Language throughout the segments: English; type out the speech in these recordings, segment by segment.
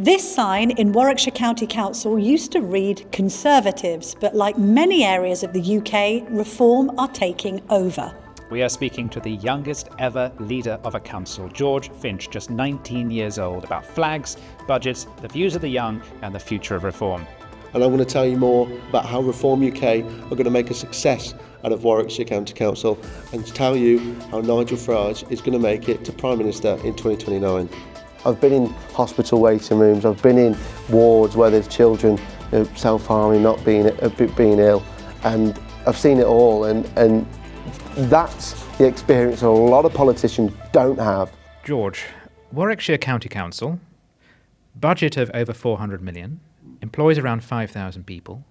This sign in Warwickshire County Council used to read Conservatives, but like many areas of the UK, reform are taking over. We are speaking to the youngest ever leader of a council, George Finch, just 19 years old, about flags, budgets, the views of the young and the future of reform. And I'm going to tell you more about how Reform UK are going to make a success out of Warwickshire County Council and tell you how Nigel Farage is going to make it to Prime Minister in 2029. I've been in hospital waiting rooms, I've been in wards where there's children self-harming, not being ill, and I've seen it all, and that's the experience a lot of politicians don't have. George, Warwickshire County Council, budget of over 400 million, employs around 5,000 people.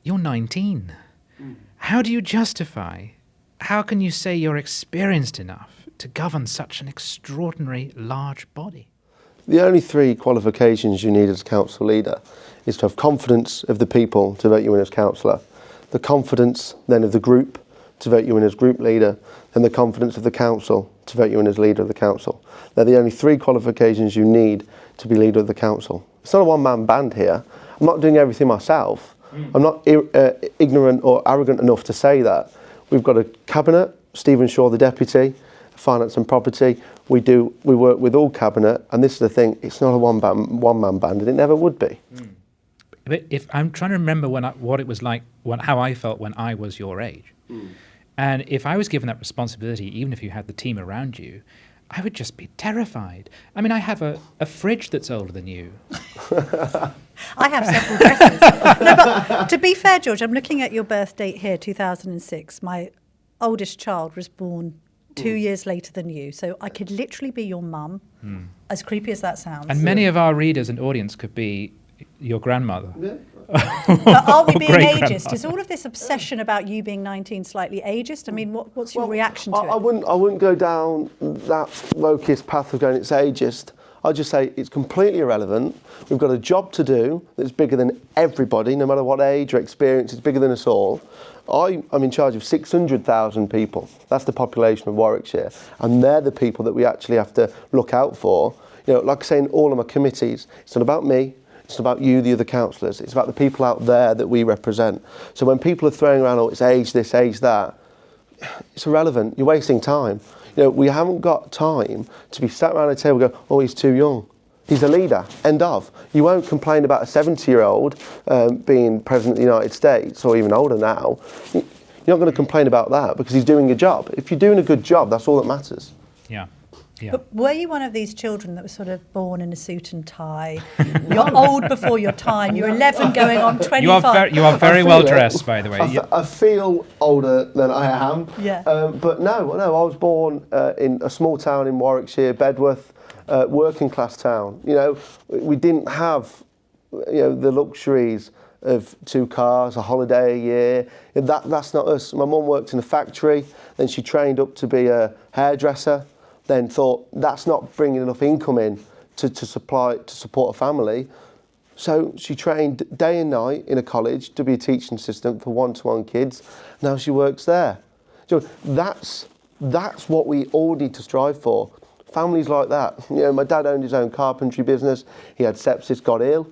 You're 19. How do you justify, how can you say you're experienced enough to govern such an extraordinary large body? The only three qualifications you need as a council leader is to have confidence of the people to vote you in as councillor, the confidence then of the group to vote you in as group leader, and the confidence of the council to vote you in as leader of the council. They're the only three qualifications you need to be leader of the council. It's not a one-man band here. I'm not doing everything myself. I'm not ignorant or arrogant enough to say that. We've got a cabinet, Stephen Shaw the deputy, finance and property. We work with all cabinet, and this is the thing, it's not a one-man band, and it never would be. But if I'm trying to remember what it was like, how I felt when I was your age. And if I was given that responsibility, even if you had the team around you, I would just be terrified. I mean, I have a fridge that's older than you. I have several dresses. No, but to be fair, George, I'm looking at your birth date here, 2006. My oldest child was born 2 years later than you, so I could literally be your mum, as creepy as that sounds. And many of our readers and audience could be your grandmother. Yeah. But are we being ageist? Is all of this obsession about you being 19 slightly ageist? I mean, what's your reaction to it? I wouldn't go down that wokeist path of going it's ageist. I'd just say it's completely irrelevant. We've got a job to do that's bigger than everybody, no matter what age or experience, it's bigger than us all. I'm in charge of 600,000 people. That's the population of Warwickshire. And they're the people that we actually have to look out for. You know, like I say in all of my committees, it's not about me. It's about you, the other councillors. It's about the people out there that we represent. So when people are throwing around, oh, it's age this, age that, it's irrelevant. You're wasting time. You know, we haven't got time to be sat around a table and go, oh, he's too young. He's a leader, end of. You won't complain about a 70-year-old being President of the United States, or even older now. You're not going to complain about that because he's doing a job. If you're doing a good job, that's all that matters. Yeah. Yeah. But were you one of these children that was sort of born in a suit and tie? You're old before your time. You're 11 going on 25. You are very well dressed, by the way. I feel older than I am. Yeah. But no, I was born in a small town in Warwickshire, Bedworth, working class town. You know, we didn't have, the luxuries of 2 cars, a holiday a year. That's not us. My mum worked in a factory, then she trained up to be a hairdresser. Then thought that's not bringing enough income in to support a family. So she trained day and night in a college to be a teaching assistant for one-to-one kids. Now she works there. So that's what we all need to strive for. Families like that. You know, my dad owned his own carpentry business. He had sepsis, got ill.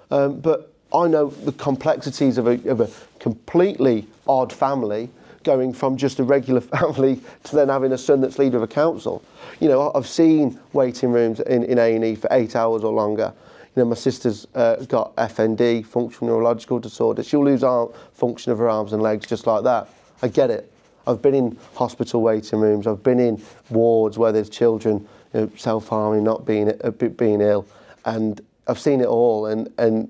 But I know the complexities of a completely odd family, going from just a regular family to then having a son that's leader of a council. You know, I've seen waiting rooms in A&E for 8 hours or longer. You know, my sister's got FND, functional neurological disorder. She'll lose function of her arms and legs just like that. I get it. I've been in hospital waiting rooms. I've been in wards where there's children self-harming, not being ill. And I've seen it all. And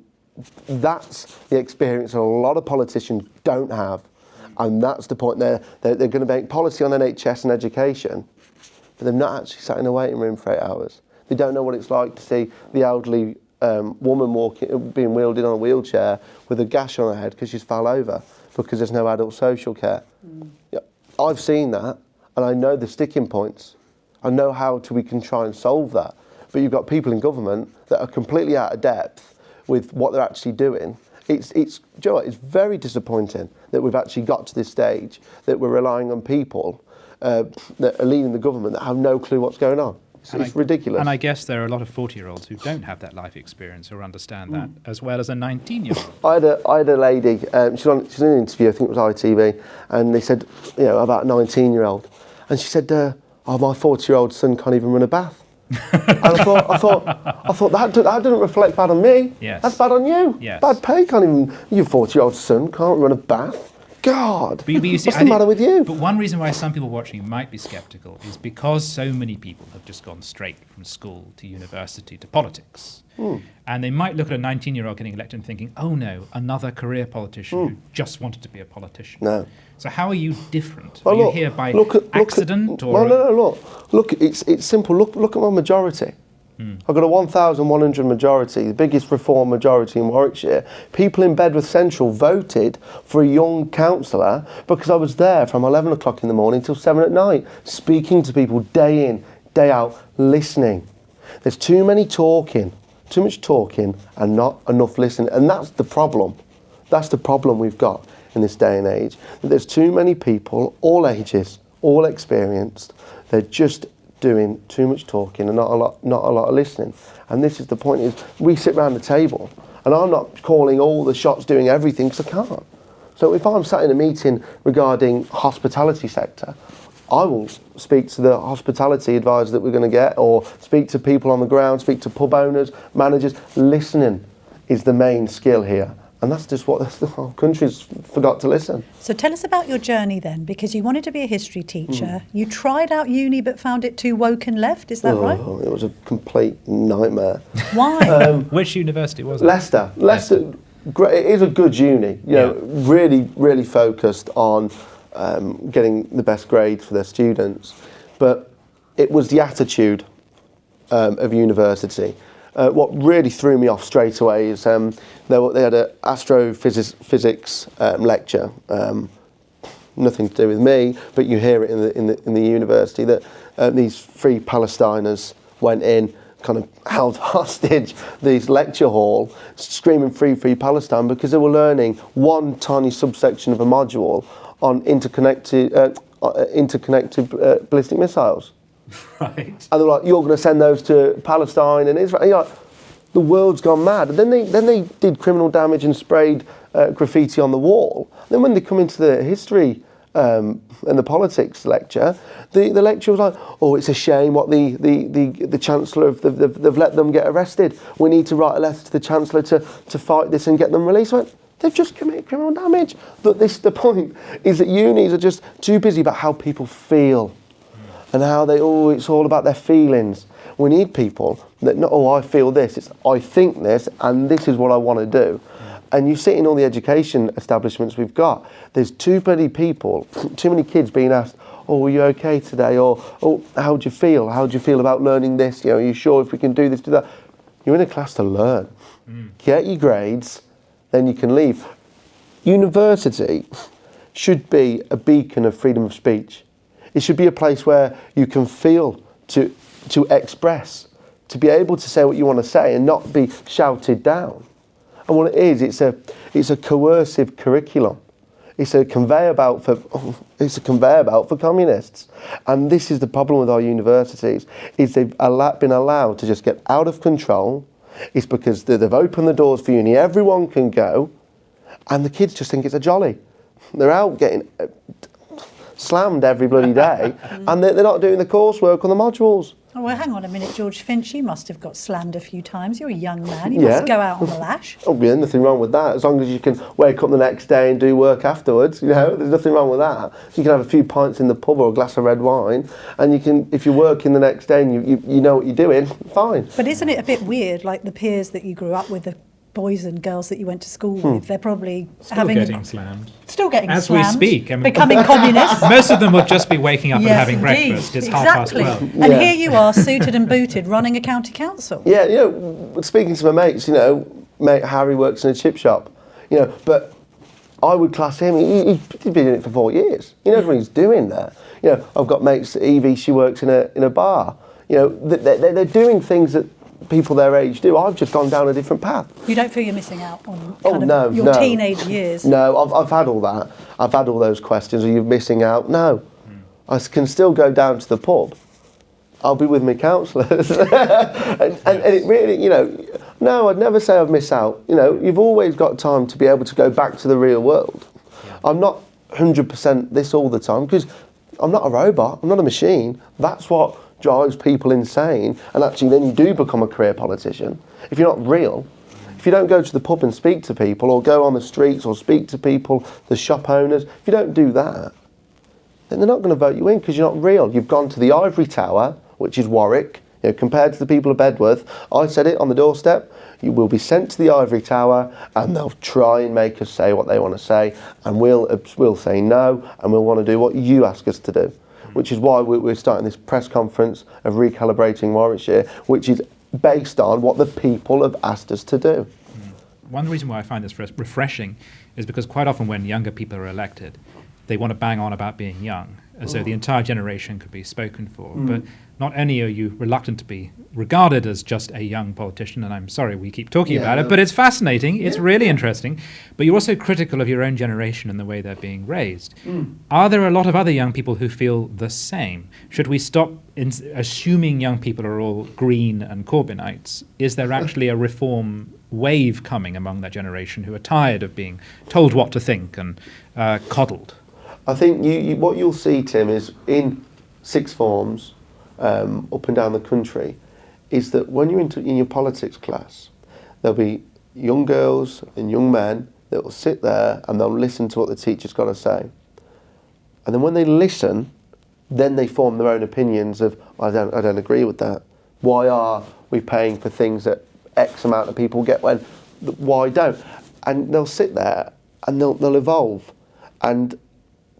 that's the experience a lot of politicians don't have. And that's the point. They're going to make policy on NHS and education, but they've not actually sat in a waiting room for 8 hours. They don't know what it's like to see the elderly woman being wheeled on a wheelchair with a gash on her head because she's fell over because there's no adult social care. Yeah, I've seen that, and I know the sticking points. I know how we can try and solve that. But you've got people in government that are completely out of depth with what they're actually doing. It's very disappointing that we've actually got to this stage that we're relying on people that are leading the government that have no clue what's going on. It's ridiculous. And I guess there are a lot of 40-year-olds who don't have that life experience or understand that as well as a 19-year-old. I had a lady, she's in an interview, I think it was ITV, and they said, about a 19-year-old. And she said, my 40-year-old son can't even run a bath. And I thought that doesn't reflect bad on me. Yes. That's bad on you. Yes. Bad pay. Can't even. Your 40-year-old son can't run a bath. God. But you see, what's the matter with you? But one reason why some people watching might be sceptical is because so many people have just gone straight from school to university to politics. And they might look at a 19-year-old getting elected and thinking, oh no, another career politician who just wanted to be a politician. No. So how are you different? Well, are you here by accident? Or no. Look, it's simple. Look at my majority. I've got a 1,100 majority, the biggest reform majority in Warwickshire. People in Bedworth Central voted for a young councillor because I was there from 11 o'clock in the morning till 7 at night, speaking to people day in, day out, listening. There's too much talking and not enough listening. And that's the problem. That's the problem we've got in this day and age. There's too many people, all ages, all experienced. They're just doing too much talking and not a lot of listening. And this is the point, is we sit around the table and I'm not calling all the shots, doing everything, because I can't. So if I'm sat in a meeting regarding hospitality sector, I will speak to the hospitality advisor that we're going to get, or speak to people on the ground, speak to pub owners, managers. Listening is the main skill here. And that's just what the whole country's forgot to listen. So tell us about your journey then, because you wanted to be a history teacher. You tried out uni but found it too woke and left, is that right? It was a complete nightmare. Why? Which university was it? Leicester. It is a good uni. Really, really focused on getting the best grades for their students. But it was the attitude of university. What really threw me off straight away is they had an astrophysics lecture, nothing to do with me, but you hear it in the university that these three Palestiners went in, kind of held hostage this lecture hall, screaming free Palestine, because they were learning one tiny subsection of a module on interconnected ballistic missiles. Right. And they were like, you're going to send those to Palestine and Israel. And you're like, the world's gone mad. And then they did criminal damage and sprayed graffiti on the wall. Then when they come into the history and the politics lecture, the lecturer was like, oh, it's a shame what the Chancellor, they've let them get arrested. We need to write a letter to the Chancellor to fight this and get them released. I went, they've just committed criminal damage. But the point is that unis are just too busy about how people feel. And how it's all about their feelings. We need people that, I feel this, it's I think this, and this is what I want to do. And you see in all the education establishments we've got, there's too many people, too many kids being asked, are you okay today? Or, how do you feel? How do you feel about learning this? Are you sure if we can do this, do that? You're in a class to learn. Get your grades, then you can leave. University should be a beacon of freedom of speech. It should be a place where you can feel to express, to be able to say what you want to say and not be shouted down. And what it is, it's a coercive curriculum. It's a conveyor belt for communists. And this is the problem with our universities, is they've been allowed to just get out of control. It's because they've opened the doors for uni, everyone can go, and the kids just think it's a jolly. They're out getting slammed every bloody day, and they're not doing the coursework on the modules. Oh, well, hang on a minute, George Finch, you must have got slammed a few times. You're a young man. You must go out on the lash. Oh, yeah, nothing wrong with that. As long as you can wake up the next day and do work afterwards, there's nothing wrong with that. So you can have a few pints in the pub or a glass of red wine, and you can, if you're working the next day and you know what you're doing, fine. But isn't it a bit weird, like the peers that you grew up with, the boys and girls that you went to school with, they're probably getting slammed. Still getting as slammed. We speak. I mean, becoming communists. Most of them would just be waking up and having indeed. breakfast. It's exactly. 12:30. And here you are, suited and booted, running a county council. Yeah, speaking to my mates, mate Harry works in a chip shop, but I would class him, he's been in it for 4 years. He knows what he's doing there. I've got mates, Evie, she works in a bar. They're doing things that people their age do. I've just gone down a different path. You don't feel you're missing out on your teenage years? No, I've had all that. I've had all those questions. Are you missing out? No. I can still go down to the pub I'll be with my counsellors. and it really, no, I'd never say I've missed out. You've always got time to be able to go back to the real world. Yeah. I'm not 100% this all the time because I'm not a robot, I'm not a machine. That's what drives people insane, and actually then you do become a career politician. If you're not real, if you don't go to the pub and speak to people, or go on the streets or speak to people, the shop owners, if you don't do that, then they're not going to vote you in because you're not real. You've gone to the ivory tower, which is Warwick, compared to the people of Bedworth. I said it on the doorstep, you will be sent to the ivory tower and they'll try and make us say what they want to say, and we'll say no, and we'll want to do what you ask us to do. Which is why we're starting this press conference of recalibrating Warwickshire, which is based on what the people have asked us to do. One reason why I find this refreshing is because quite often when younger people are elected, they want to bang on about being young, as though the entire generation could be spoken for. But not only are you reluctant to be regarded as just a young politician, and I'm sorry we keep talking about it, but it's fascinating, it's really interesting, but you're also critical of your own generation and the way they're being raised. Are there a lot of other young people who feel the same? Should we stop assuming young people are all Green and Corbynites? Is there actually a reform wave coming among that generation who are tired of being told what to think and coddled? I think what you'll see, Tim, is in sixth forms up and down the country, is that when you're in your politics class, there'll be young girls and young men that will sit there and they'll listen to what the teacher's got to say. And then when they listen, then they form their own opinions of, I don't agree with that. Why are we paying for things that X amount of people get when why don't? And they'll sit there and they'll evolve. And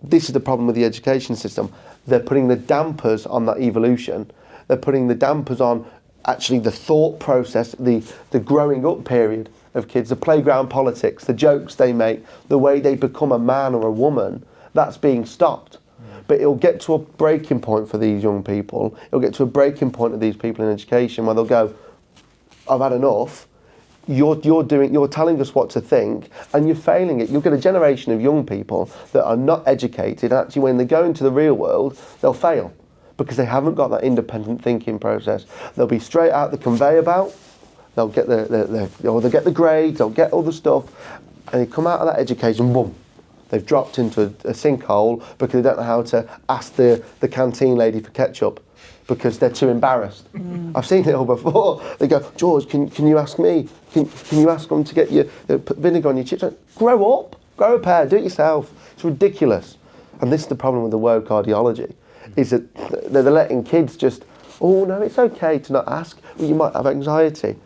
this is the problem with the education system. They're putting the dampers on that evolution. They're putting the dampers on actually the thought process, the growing up period of kids, the playground politics, the jokes they make, the way they become a man or a woman. That's being stopped. But it'll get to a breaking point for these young people. It'll get to a breaking point of these people in education where they'll go, I've had enough. You're telling us what to think, and you're failing it. You'll get a generation of young people that are not educated. Actually, when they go into the real world, they'll fail because they haven't got that independent thinking process. They'll be straight out the conveyor belt. They'll get they'll get the grades. They'll get all the stuff, and they come out of that education, boom. They've dropped into a sinkhole because they don't know how to ask the canteen lady for ketchup because they're too embarrassed. I've seen it all before. They go, George, can you ask me? Can you ask them to get you put vinegar on your chips? Grow up, grow a pair, do it yourself. It's ridiculous. And this is the problem with the woke ideology, is that they're letting kids just, oh no, it's okay to not ask. Well, you might have anxiety.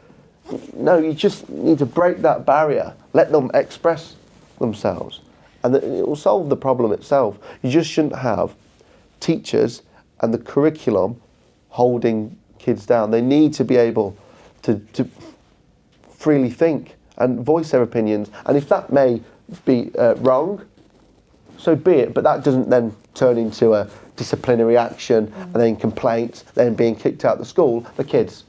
No, you just need to break that barrier. Let them express themselves. And it will solve the problem itself. You just shouldn't have teachers and the curriculum holding kids down. They need to be able to freely think and voice their opinions. And if that may be wrong, so be it. But that doesn't then turn into a disciplinary action and then complaints, then being kicked out of the school. The kids,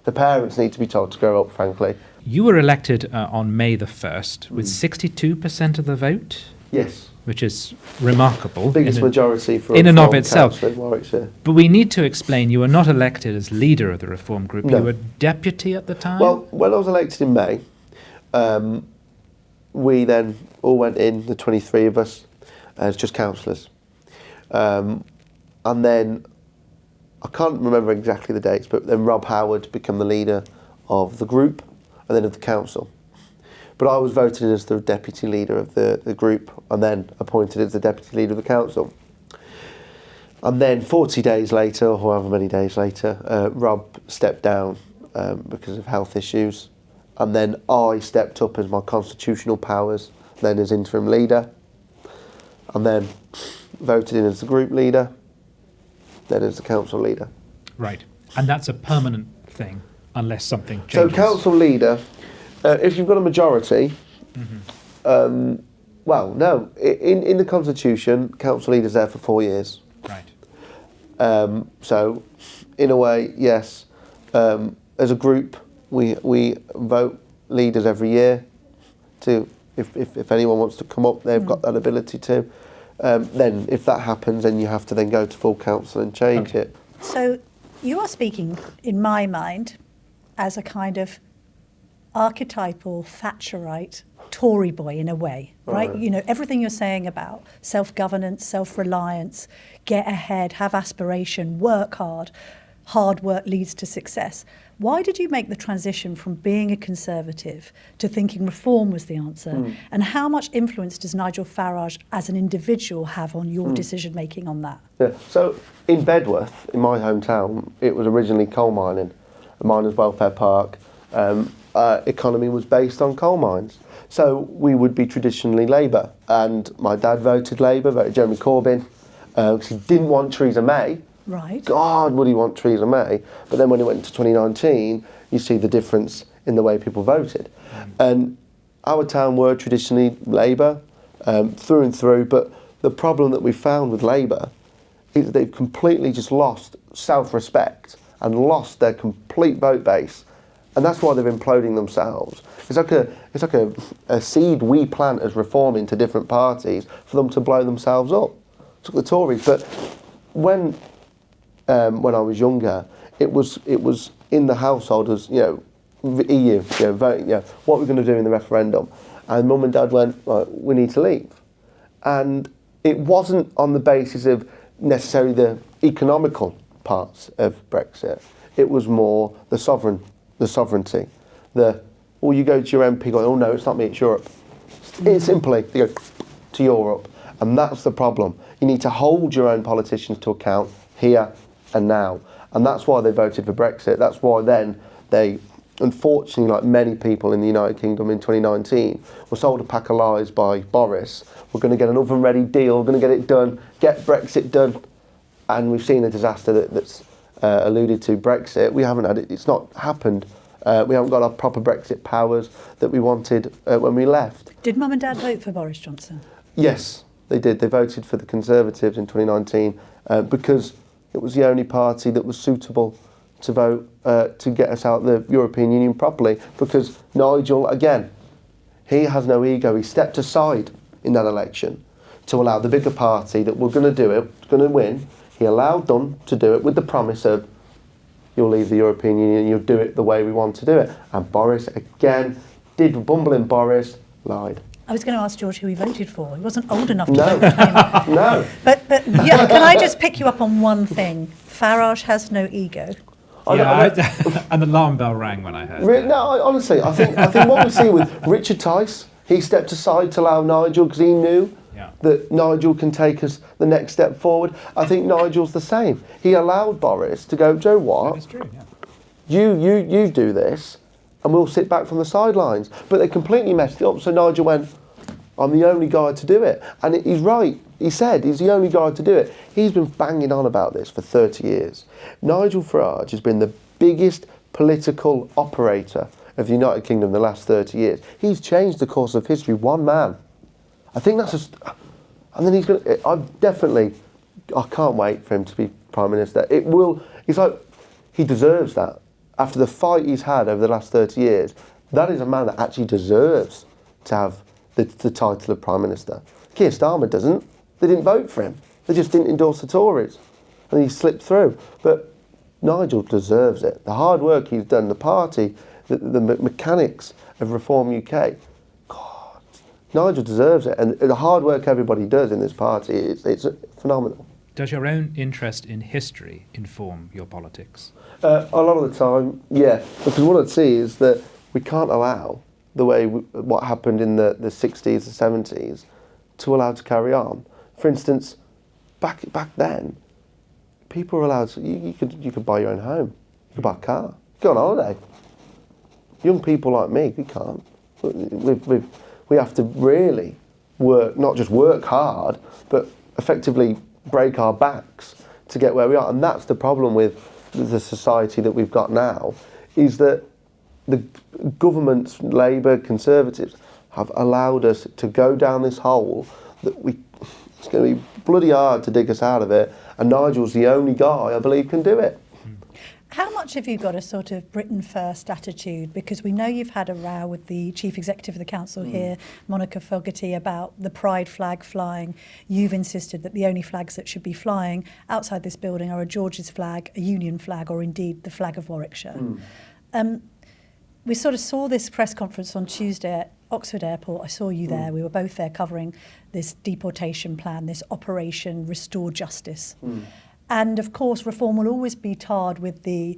the parents need to be told to grow up, frankly. You were elected on May the 1st with 62% of the vote? Yes. Which is remarkable. Biggest majority for in and of itself. In Warwickshire. But we need to explain, you were not elected as leader of the reform group. No. You were deputy at the time? Well, when I was elected in May, we then all went in, the 23 of us, as just councillors. And then, I can't remember exactly the dates, but then Rob Howard became the leader of the group and then of the council. But I was voted in as the deputy leader of the group and then appointed as the deputy leader of the council. And then 40 days later, or however many days later, Rob stepped down because of health issues. And then I stepped up as my constitutional powers, then as interim leader. And then voted in as the group leader, then as the council leader. Right. And that's a permanent thing, unless something changes. So council leader, if you've got a majority, well, no. In the Constitution, council leader's there for 4 years. Right. So, in a way, yes. As a group, we vote leaders every year. To if anyone wants to come up, they've got that ability to. Then, if that happens, then you have to then go to full council and change it. So, You are speaking, in my mind, as a kind of archetypal Thatcherite Tory boy in a way, right? You know, everything you're saying about self-governance, self-reliance, get ahead, have aspiration, work hard work leads to success. Why did you make the transition from being a Conservative to thinking reform was the answer? And how much influence does Nigel Farage as an individual have on your decision making on that? Yeah. So in Bedworth, in my hometown, it was originally coal mining, a miners' welfare park. Economy was based on coal mines. So we would be traditionally Labour, and my dad voted Labour, voted Jeremy Corbyn, because he didn't want Theresa May. Right. God, would he want Theresa May? But then when it went to 2019, you see the difference in the way people voted. And our town were traditionally Labour, through and through, but the problem that we found with Labour is that they've completely just lost self-respect and lost their complete vote base. And that's why they're imploding themselves. It's like a seed we plant as reform into different parties for them to blow themselves up. It's like the Tories. But when I was younger, it was in the household as, you know, EU, you know, voting, you know, what we're going to do in the referendum. And Mum and Dad went, right, we need to leave. And it wasn't on the basis of necessarily the economical parts of Brexit. It was more the sovereignty. Or you go to your MP going, oh no, it's not me, it's Europe. It's simply, you go to Europe. And that's the problem. You need to hold your own politicians to account here and now. And that's why they voted for Brexit. That's why then they, unfortunately, like many people in the United Kingdom in 2019, were sold a pack of lies by Boris. We're going to get an oven-ready deal, we're going to get it done, get Brexit done. And we've seen the disaster that's alluded to Brexit. We haven't had it, it's not happened. We haven't got our proper Brexit powers that we wanted when we left. Did Mum and Dad vote for Boris Johnson? Yes, they did. They voted for the Conservatives in 2019 because it was the only party that was suitable to vote to get us out of the European Union properly. Because Nigel, again, he has no ego. He stepped aside in that election to allow the bigger party that were going to do it, going to win. He allowed them to do it with the promise of, you'll leave the European Union, you'll do it the way we want to do it. And Boris, again, did bumbling Boris, lied. I was going to ask George who he voted for. He wasn't old enough to No. vote. No. But yeah, can I just pick you up on one thing? Farage has no ego. An alarm bell rang when I heard that. No, honestly, I think what we see with Richard Tice, he stepped aside to allow Nigel because he knew that Nigel can take us the next step forward. I think Nigel's the same. He allowed Boris to go, Joe, what? That's true, yeah. You do this, and we'll sit back from the sidelines. But they completely messed it up, so Nigel went, I'm the only guy to do it. And he's right. He said he's the only guy to do it. He's been banging on about this for 30 years. Nigel Farage has been the biggest political operator of the United Kingdom in the last 30 years. He's changed the course of history, one man. I think that's just... And then he's going to... I can't wait for him to be Prime Minister. It's like, he deserves that. After the fight he's had over the last 30 years, that is a man that actually deserves to have the title of Prime Minister. Keir Starmer doesn't. They didn't vote for him. They just didn't endorse the Tories. And he slipped through. But Nigel deserves it. The hard work he's done, the party, the mechanics of Reform UK, God, Nigel deserves it. And the hard work everybody does in this party, it's phenomenal. Does your own interest in history inform your politics? A lot of the time, yeah. Because what I'd see is that we can't allow the way what happened in the 60s, the 70s, to allow to carry on. For instance, back then, people were allowed to, you could buy your own home, you could buy a car, go on holiday. Young people like me, we can't. We have to really work, not just work hard, but effectively break our backs to get where we are. And that's the problem with the society that we've got now, is that the governments, Labour, Conservatives, have allowed us to go down this hole that it's going to be bloody hard to dig us out of it. And Nigel's the only guy, I believe, can do it. How much have you got a sort of Britain first attitude? Because we know you've had a row with the chief executive of the council here, Monica Fogarty, about the pride flag flying. You've insisted that the only flags that should be flying outside this building are a George's flag, a Union flag, or indeed the flag of Warwickshire. We sort of saw this press conference on Tuesday at Oxford Airport. I saw you there. We were both there covering this deportation plan, this Operation Restore Justice. And of course, reform will always be tarred with they're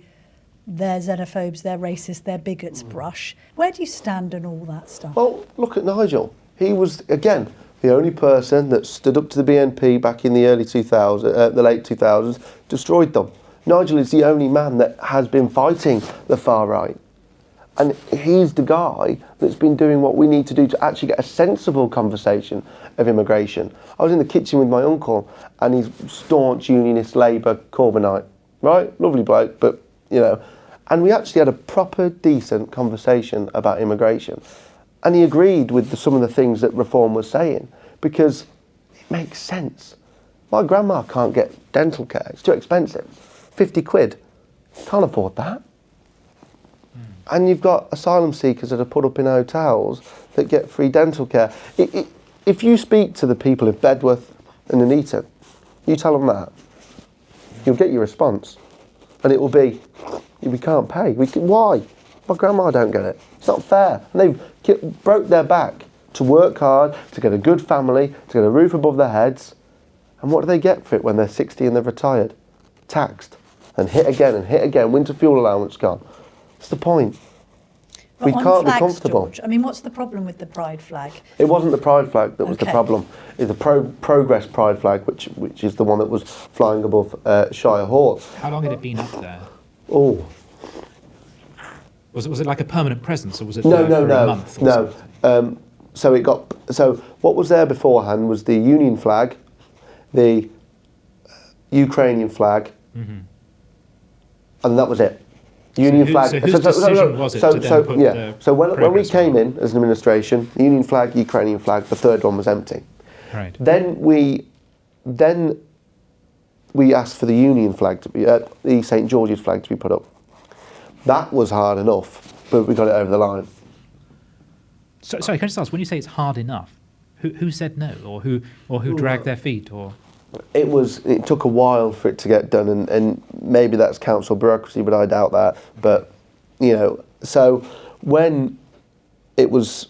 xenophobes, they're racists, they're bigots brush. Where do you stand on all that stuff? Well, look at Nigel. He was, again, the only person that stood up to the BNP back in the early 2000s, the late 2000s, destroyed them. Nigel is the only man that has been fighting the far right. And he's the guy that's been doing what we need to do to actually get a sensible conversation of immigration. I was in the kitchen with my uncle and he's staunch unionist Labour Corbynite, right? Lovely bloke, but, you know. And we actually had a proper, decent conversation about immigration. And he agreed with some of the things that Reform was saying because it makes sense. My grandma can't get dental care. It's too expensive. 50 quid. Can't afford that. And you've got asylum seekers that are put up in hotels that get free dental care. If you speak to the people of Bedworth and Nuneaton, you tell them that, you'll get your response. And it will be, we can't pay. Why? My grandma don't get it. It's not fair. And they've broke their back to work hard, to get a good family, to get a roof above their heads. And what do they get for it when they're 60 and they've retired? Taxed. And hit again. Winter fuel allowance gone. What's the point? But we can't flags, be comfortable. George, I mean, what's the problem with the pride flag? It wasn't the pride flag that was the problem. It's the progress pride flag, which is the one that was flying above Shire Hall. How long had it been up there? Oh. Was it like a permanent presence, or was it No, for a month? No. So what was there beforehand was the Union flag, the Ukrainian flag, and that was it. Union flag. So whose decision was it to then put the So when we progress came on? in as an administration, the Union flag, Ukrainian flag, the third one was empty. Right. Then we asked for the Union flag to be the St George's flag to be put up. That was hard enough, but we got it over the line. So, sorry, can I just ask, when you say it's hard enough, who said no, or who dragged their feet, or? It took a while for it to get done, and maybe that's council bureaucracy, but I doubt that. But, you know, so when it was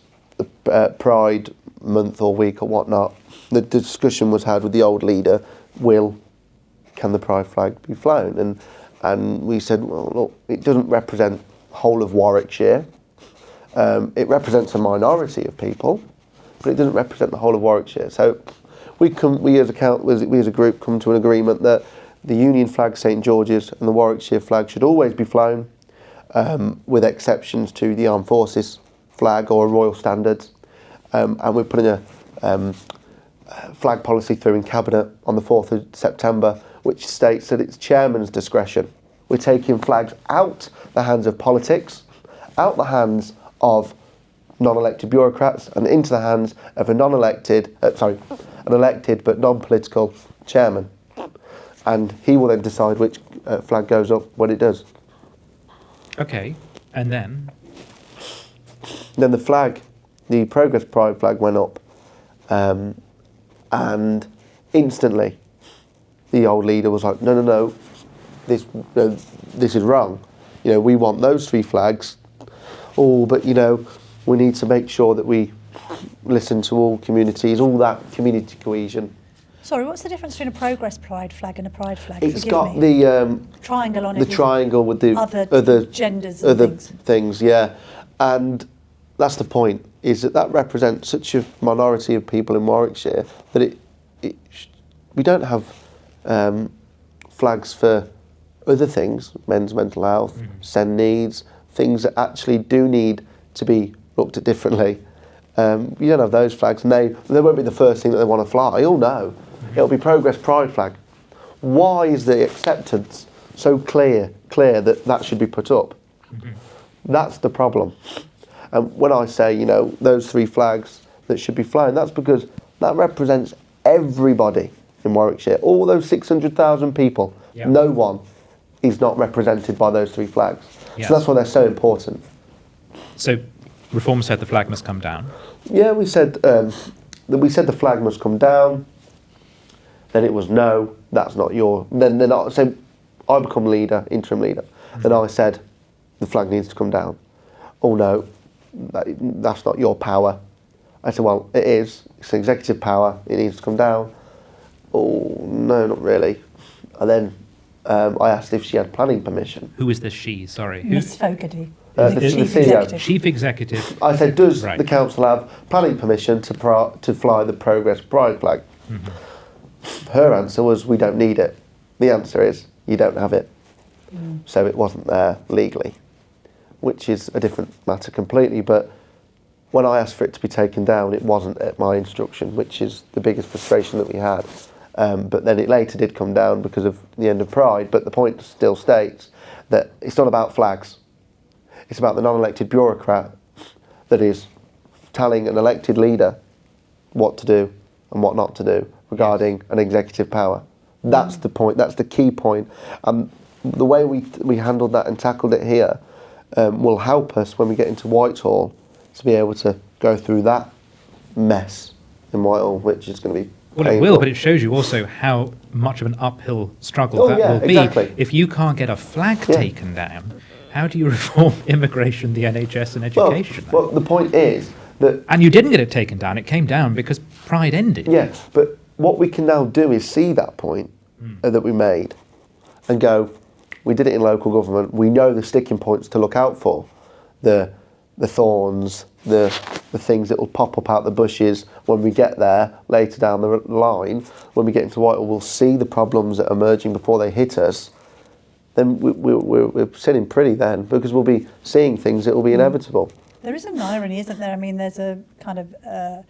Pride month or week or whatnot, the discussion was had with the old leader, can the Pride flag be flown? And we said, well, look, it doesn't represent the whole of Warwickshire. It represents a minority of people, but it doesn't represent the whole of Warwickshire. So we as a group come to an agreement that the Union flag, St George's, and the Warwickshire flag should always be flown, with exceptions to the Armed Forces flag or Royal Standards. And we're putting a flag policy through in Cabinet on the 4th of September, which states that it's chairman's discretion. We're taking flags out the hands of politics, out the hands of non-elected bureaucrats, and into the hands of an elected but non-political chairman. And he will then decide which flag goes up when it does. Okay, and then? Then the Progress Pride flag went up, and instantly the old leader was like, no, this is wrong. You know, we want those three flags. Oh, but you know, we need to make sure that we listen to all communities, all that community cohesion. Sorry, what's the difference between a Progress Pride flag and a Pride flag? It's got the triangle on it. The triangle with the other genders and other things, yeah. And that's the point, is that represents such a minority of people in Warwickshire that we don't have flags for other things, men's mental health, SEND needs, things that actually do need to be looked at differently. You don't have those flags, and they won't be the first thing that they want to fly. Oh no, it'll be Progress Pride flag. Why is the acceptance so clear that should be put up? That's the problem. And when I say, you know, those three flags that should be flown, that's because that represents everybody in Warwickshire. All those 600,000 people. Yep. No one is not represented by those 3 flags. Yes. So that's why they're so important. So Reform said the flag must come down. Yeah, we said the flag must come down. Then it was no, that's not your. Then so I become leader, interim leader. Then I said the flag needs to come down. Oh no, that's not your power. I said, well, it is. It's an executive power. It needs to come down. Oh no, not really. And then I asked if she had planning permission. Who is this she? Sorry. Miss Fogarty. The Chief CEO. Executive. Chief Executive. I said, does Right. the council have planning permission to fly the Progress Pride flag? Her answer was, we don't need it. The answer is, you don't have it. So it wasn't there legally, which is a different matter completely. But when I asked for it to be taken down, it wasn't at my instruction, which is the biggest frustration that we had. But then it later did come down because of the end of Pride. But the point still states that it's not about flags. It's about the non-elected bureaucrat that is telling an elected leader what to do and what not to do regarding an executive power. That's the point. That's the key point. The way we handled that and tackled it here will help us when we get into Whitehall to be able to go through that mess in Whitehall, which is going to be Well, painful. it will, but it shows you also how much of an uphill struggle that will be. Exactly. If you can't get a flag Yeah. taken down, how do you reform immigration, the NHS and education? Well, the point is that And you didn't get it taken down. It came down because Pride ended. yeah, but what we can now do is see that point that we made and go, we did it in local government. We know the sticking points to look out for, the thorns, the things that will pop up out the bushes when we get there later down the line. When we get into Whitehall, we'll see the problems that are emerging before they hit us. Then we're sitting pretty then, because we'll be seeing things that will be inevitable. There is an irony, isn't there? I mean, there's a kind of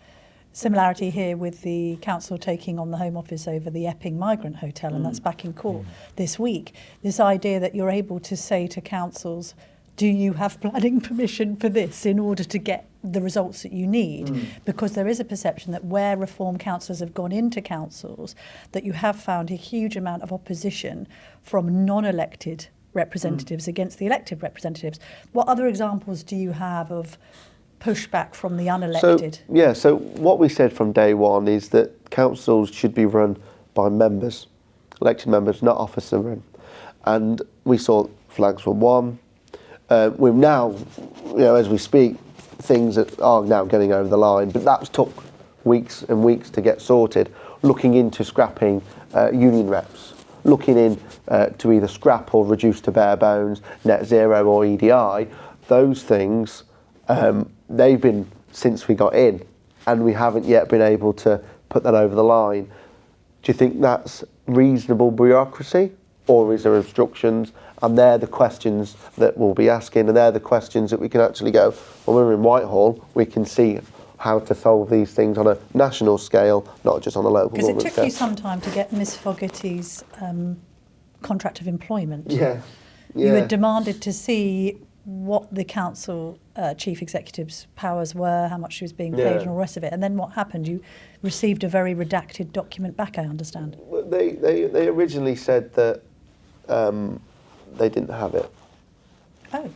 similarity here with the council taking on the Home Office over the Epping Migrant Hotel, and that's back in court this week. This idea that you're able to say to councils, do you have planning permission for this in order to get the results that you need? Because there is a perception that where reform councillors have gone into councils, that you have found a huge amount of opposition from non-elected representatives against the elected representatives. What other examples do you have of pushback from the unelected? So what we said from day one is that councils should be run by members, elected members, not officer run. And we saw flags were one. We've now, as we speak, things that are now getting over the line, but that took weeks and weeks to get sorted. Looking into scrapping union reps, looking in to either scrap or reduce to bare bones, net zero or EDI. Those things, they've been since we got in, and we haven't yet been able to put that over the line. Do you think that's reasonable bureaucracy, or is there obstructions? And they're the questions that we'll be asking, and they're the questions that we can actually go, when we're in Whitehall, we can see how to solve these things on a national scale, not just on a local Because it government took you scale. some time to get Miss Fogarty's contract of employment. Yeah. You had demanded to see what the council chief executive's powers were, how much she was being paid, and all the rest of it. And then what happened? You received a very redacted document back, I understand. They originally said that they didn't have it. Oh.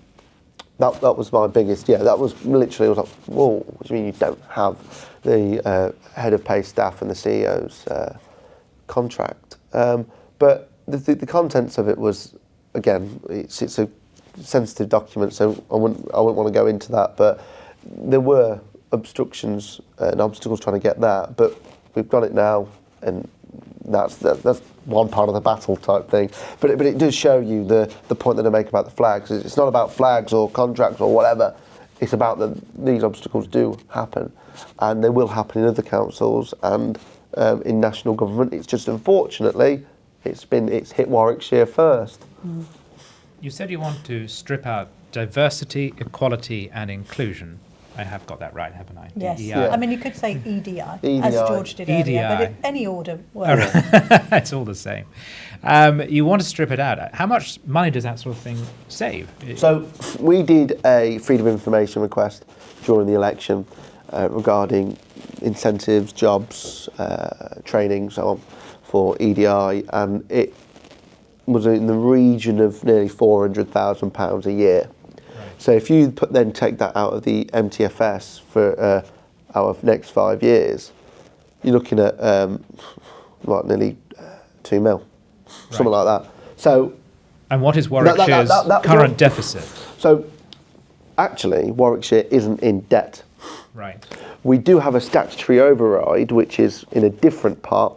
That was my biggest, that was literally, I was like, whoa, what do you mean you don't have the head of pay staff and the CEO's contract? But the contents of it was, again, it's a sensitive document, so I wouldn't want to go into that, but there were obstructions and obstacles trying to get that, but we've got it now, and that's one part of the battle type thing. But it does show you the point that I make about the flags. It's not about flags or contracts or whatever. It's about that these obstacles do happen, and they will happen in other councils and in national government. It's just unfortunately it's hit Warwickshire first. You said you want to strip out diversity, equality and inclusion. I have got that right, haven't I? Yes. DEI. I mean, you could say EDI, as EDI. George did earlier, but any order works. It's all the same. You want to strip it out. How much money does that sort of thing save? So we did a freedom of information request during the election regarding incentives, jobs, training, so on, for EDI, and was in the region of nearly £400,000 a year. Right. So if you then take that out of the MTFS for our next 5 years, you're looking at nearly 2 mil, something like that. So, and what is Warwickshire's current deficit? So actually, Warwickshire isn't in debt. Right. We do have a statutory override, which is in a different part.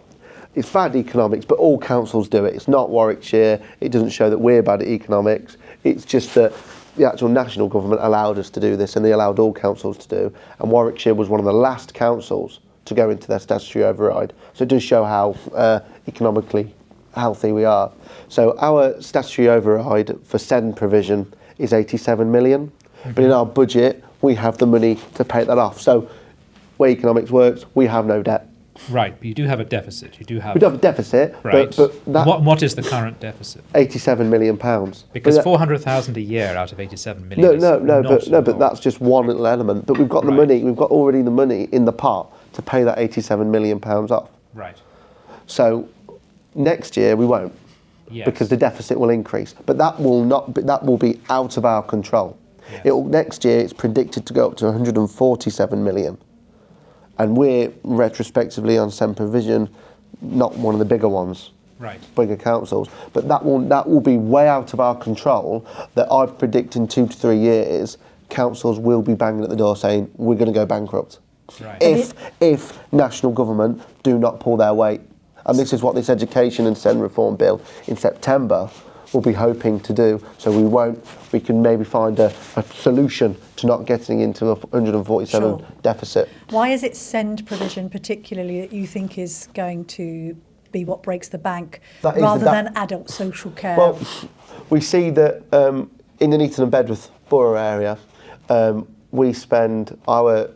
It's bad economics, but all councils do it. It's not Warwickshire. It doesn't show that we're bad at economics. It's just that the actual national government allowed us to do this, and they allowed all councils to do. And Warwickshire was one of the last councils to go into their statutory override. So it does show how economically healthy we are. So our statutory override for SEND provision is 87 million. Mm-hmm. But in our budget, we have the money to pay that off. So where economics works, we have no debt. Right, but you do have a deficit. We do have a deficit, right. but that what is the current deficit? £87 million. Because 400,000 a year out of 87 million. But that's just one little element. But we've got the money. We've got already the money in the pot to pay that £87 million off. Right. So next year we won't, because the deficit will increase. But that will not. That will be out of our control. Yes. Next year it's predicted to go up to 147 million. And we're retrospectively on SEND provision, not one of the bigger ones, right? Bigger councils, but that will be way out of our control. That I'd predict in 2 to 3 years, councils will be banging at the door saying we're going to go bankrupt, right. if national government do not pull their weight. And this is what this education and SEND reform bill in September will be hoping to do. So we can maybe find a solution to not getting into a 147 deficit. Why is it SEND provision particularly that you think is going to be what breaks the bank rather than adult social care? Well, we see that in the Neaton and Bedworth borough area, we spend our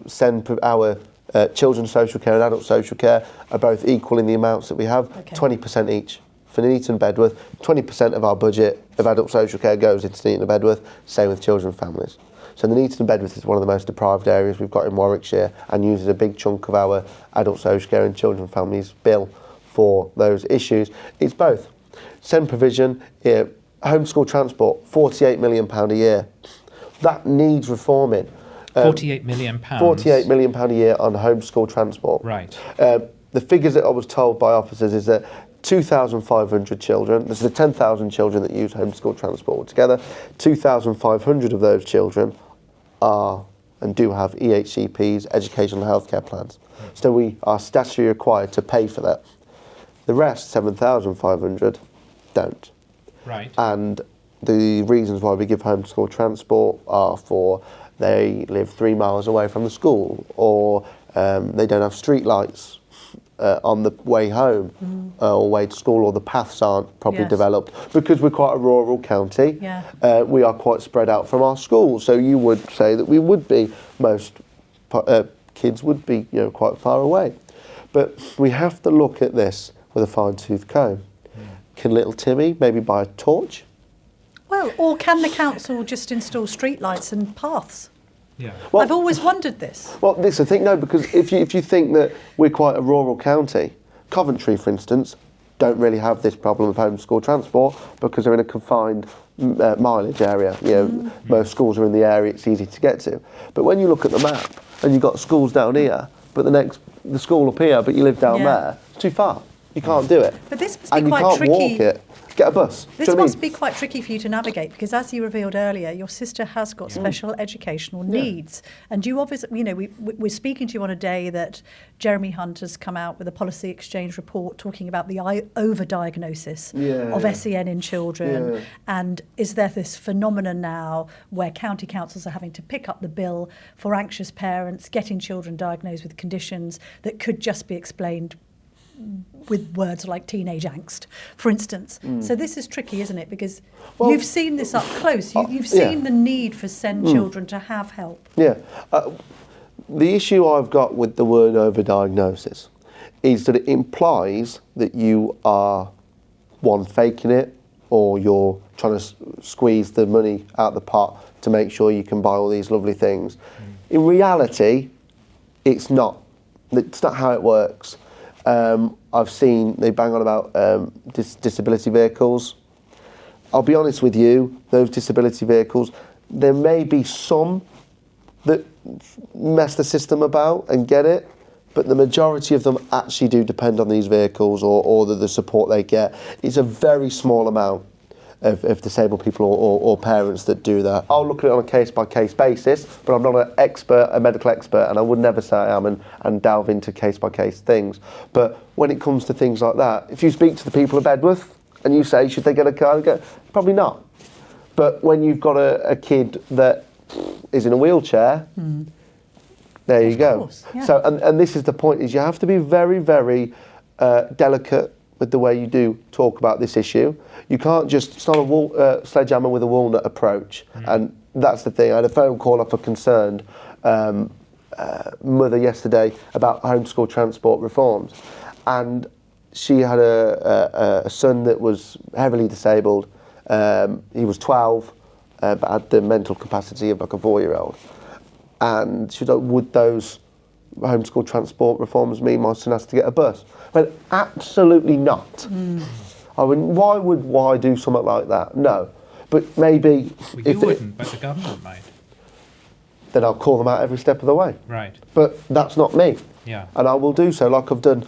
children's social care and adult social care are both equal in the amounts that we have, 20% each. For Neaton and Bedworth, 20% of our budget of adult social care goes into Neaton and Bedworth, same with children and families. So the Neaton and Bedworth is one of the most deprived areas we've got in Warwickshire and uses a big chunk of our adult social care and children and families bill for those issues. It's both. SEND provision, homeschool transport, £48 million a year. That needs reforming. £48 million? £48 million a year on homeschool transport. Right. The figures that I was told by officers is that 2,500 children, this is the 10,000 children that use homeschool transport altogether, 2,500 of those children are and do have EHCPs, educational and healthcare plans. So we are statutorily required to pay for that. The rest, 7,500, don't. Right. And the reasons why we give homeschool transport are for they live 3 miles away from the school, or they don't have street lights on the way home or way to school, or the paths aren't properly developed, because we're quite a rural county. We are quite spread out from our schools, so you would say that we would be, most kids would be quite far away. But we have to look at this with a fine-tooth comb. Can little Timmy maybe buy a torch? Well, or can the council just install streetlights and paths? Yeah. Well, I've always wondered this. Well, this is the thing, no, because if you think that we're quite a rural county, Coventry, for instance, don't really have this problem of homeschool transport because they're in a confined mileage area. Most schools are in the area, it's easy to get to. But when you look at the map and you've got schools down here, but the school up here, but you live down there, it's too far. You can't do it. But this must be quite tricky. And you can't walk it. Get a bus. This must be quite tricky for you to navigate, because as you revealed earlier, your sister has got special educational needs. And you obviously, we're speaking to you on a day that Jeremy Hunt has come out with a policy exchange report talking about the overdiagnosis of SEN in children. And is there this phenomenon now where county councils are having to pick up the bill for anxious parents getting children diagnosed with conditions that could just be explained with words like teenage angst, for instance. So this is tricky, isn't it? Because you've seen this up close. You've seen the need for SEN children to have help. Yeah. The issue I've got with the word overdiagnosis is that it implies that you are, one, faking it, or you're trying to squeeze the money out the pot to make sure you can buy all these lovely things. In reality, it's not. It's not how it works. I've seen they bang on about disability vehicles. I'll be honest with you, those disability vehicles, there may be some that mess the system about and get it, but the majority of them actually do depend on these vehicles or the support they get. It's a very small amount of disabled people or parents that do that. I'll look at it on a case-by-case basis, but I'm not an expert, a medical expert, and I would never say I am and delve into case-by-case things. But when it comes to things like that, if you speak to the people of Bedworth and you say, should they get a car? They go, probably not. But when you've got a kid that is in a wheelchair, there you go. Course, yeah. So, and this is the point, is you have to be very, very delicate with the way you do talk about this issue. You can't just start a sledgehammer with a walnut approach. And that's the thing. I had a phone call off a concerned mother yesterday about homeschool transport reforms. And she had a son that was heavily disabled. He was 12, but had the mental capacity of like a 4-year-old. And she was like, would those homeschool transport reforms mean my son has to get a bus? But absolutely not. I wouldn't, why do something like that? No. But maybe... Well, you wouldn't, but the government might. Then I'll call them out every step of the way. Right. But that's not me. Yeah. And I will do so, like I've done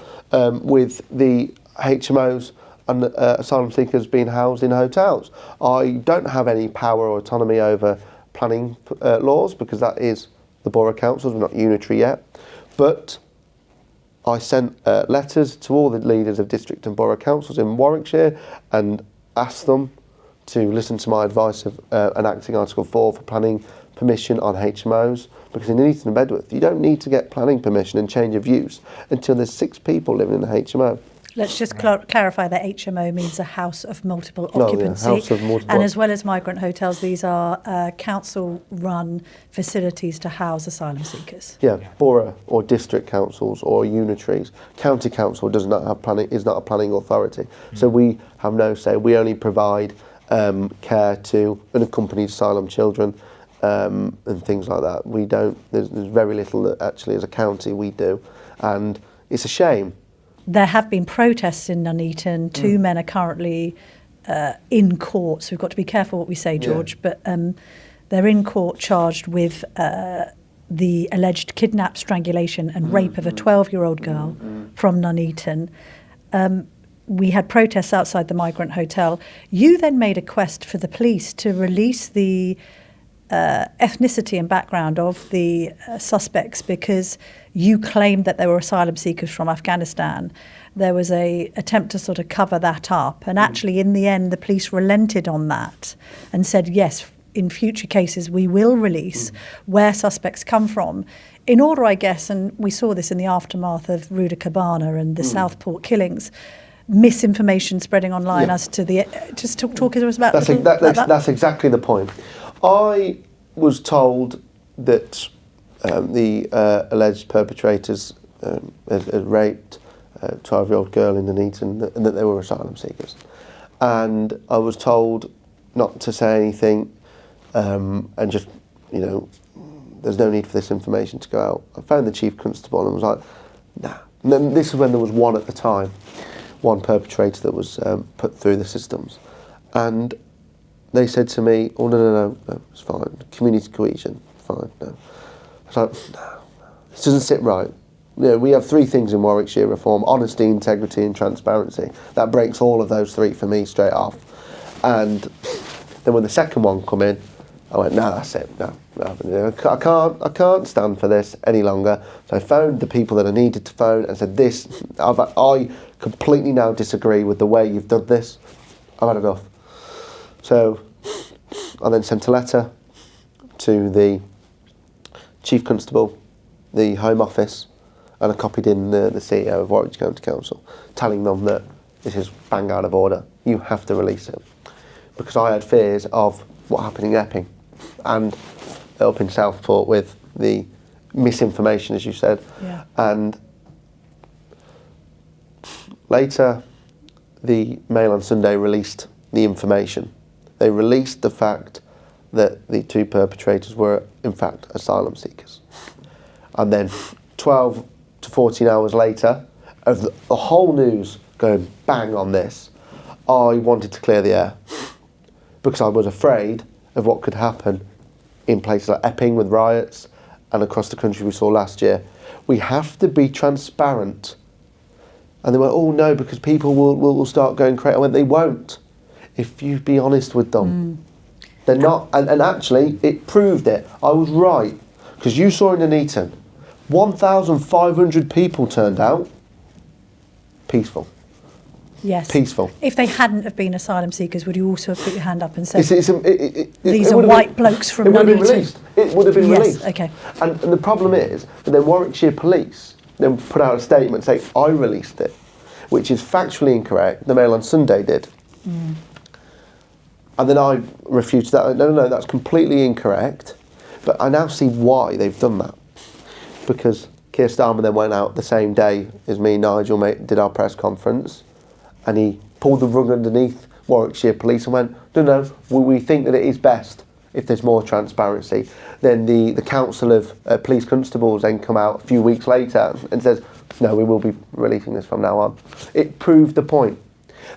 with the HMOs and asylum seekers being housed in hotels. I don't have any power or autonomy over planning laws, because that is the borough councils. We're not unitary yet. But I sent letters to all the leaders of district and borough councils in Warwickshire and asked them to listen to my advice of enacting Article 4 for planning permission on HMOs, because in Nuneaton and Bedworth you don't need to get planning permission and change of use until there's 6 people living in the HMO. Let's just clarify that HMO means a house of multiple occupancy. House of multiple. And as well as migrant hotels, these are council-run facilities to house asylum seekers. Yeah, borough or district councils or unitaries. County council does not have planning, is not a planning authority. So we have no say. We only provide care to unaccompanied asylum children and things like that. We don't. There's very little that actually, as a county, we do, and it's a shame. There have been protests in Nuneaton. 2 men are currently in court, so we've got to be careful what we say, George, but they're in court charged with the alleged kidnap, strangulation and rape of a 12-year-old girl from Nuneaton. We had protests outside the Migrant Hotel. You then made a quest for the police to release the ethnicity and background of the suspects, because you claimed that they were asylum seekers from Afghanistan. There was a attempt to sort of cover that up, and actually in the end the police relented on that and said, yes, in future cases we will release where suspects come from, in order, I guess, and we saw this in the aftermath of Ruda Cabana and the Southport killings, misinformation spreading online as to the... Just talk to us about that. That's exactly the point. I was told that the alleged perpetrators had raped a 12-year-old girl in Nuneaton and that they were asylum seekers. And I was told not to say anything and just, there's no need for this information to go out. I phoned the Chief Constable and was like, nah. And then this is when there was one at the time, one perpetrator that was put through the systems. And they said to me, oh, no, it's fine. Community cohesion, fine, no. I was like, no, this doesn't sit right. We have 3 things in Warwickshire reform: honesty, integrity and transparency. That breaks all of those 3 for me straight off. And then when the second one come in, I went, no, that's it, no. I can't stand for this any longer. So I phoned the people that I needed to phone and said, I completely now disagree with the way you've done this. I've had enough. So I then sent a letter to the Chief Constable, the Home Office, and I copied in the CEO of Warwickshire County Council, telling them that this is bang out of order. You have to release it. Because I had fears of what happened in Epping and up in Southport with the misinformation, as you said. Yeah. And later, the Mail on Sunday released the information. They released the fact that the 2 perpetrators were, in fact, asylum seekers. And then 12 to 14 hours later, of the whole news going bang on this, I wanted to clear the air. because I was afraid of what could happen in places like Epping with riots and across the country we saw last year. We have to be transparent. And they went, oh no, because people will start going crazy. I went, they won't. If you be honest with them. They're not, and actually it proved it. I was right. Because you saw in Nuneaton, 1,500 people turned out. Peaceful. Yes. Peaceful. If they hadn't have been asylum seekers, would you also have put your hand up and said, these are white blokes from Nuneaton? It would have been released. Okay. And the problem is, that then Warwickshire Police then put out a statement saying, I released it, which is factually incorrect. The Mail on Sunday did. And then I refuted that. No, that's completely incorrect. But I now see why they've done that. Because Keir Starmer then went out the same day as me and Nigel did our press conference, and he pulled the rug underneath Warwickshire Police and went, no, we think that it is best if there's more transparency. Then the Council of Police Constables then come out a few weeks later and says, no, we will be releasing this from now on. It proved the point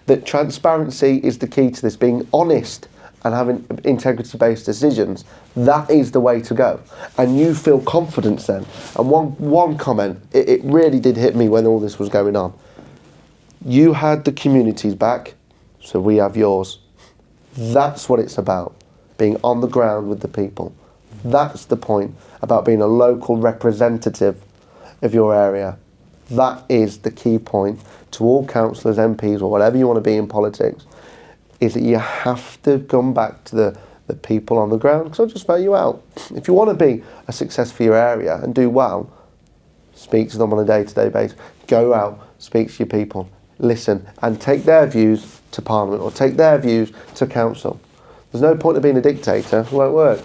that transparency is the key to this, being honest and having integrity-based decisions. That is the way to go. And you feel confidence then. And one comment, it really did hit me when all this was going on. You had the communities back, so we have yours. That's what it's about, being on the ground with the people. That's the point about being a local representative of your area. That is the key point to all councillors, MPs, or whatever you want to be in politics, is that you have to come back to the people on the ground, because I'll just vote you out. If you want to be a success for your area and do well, speak to them on a day-to-day basis. Go out, speak to your people, listen, and take their views to Parliament or take their views to Council. There's no point of being a dictator, it won't work.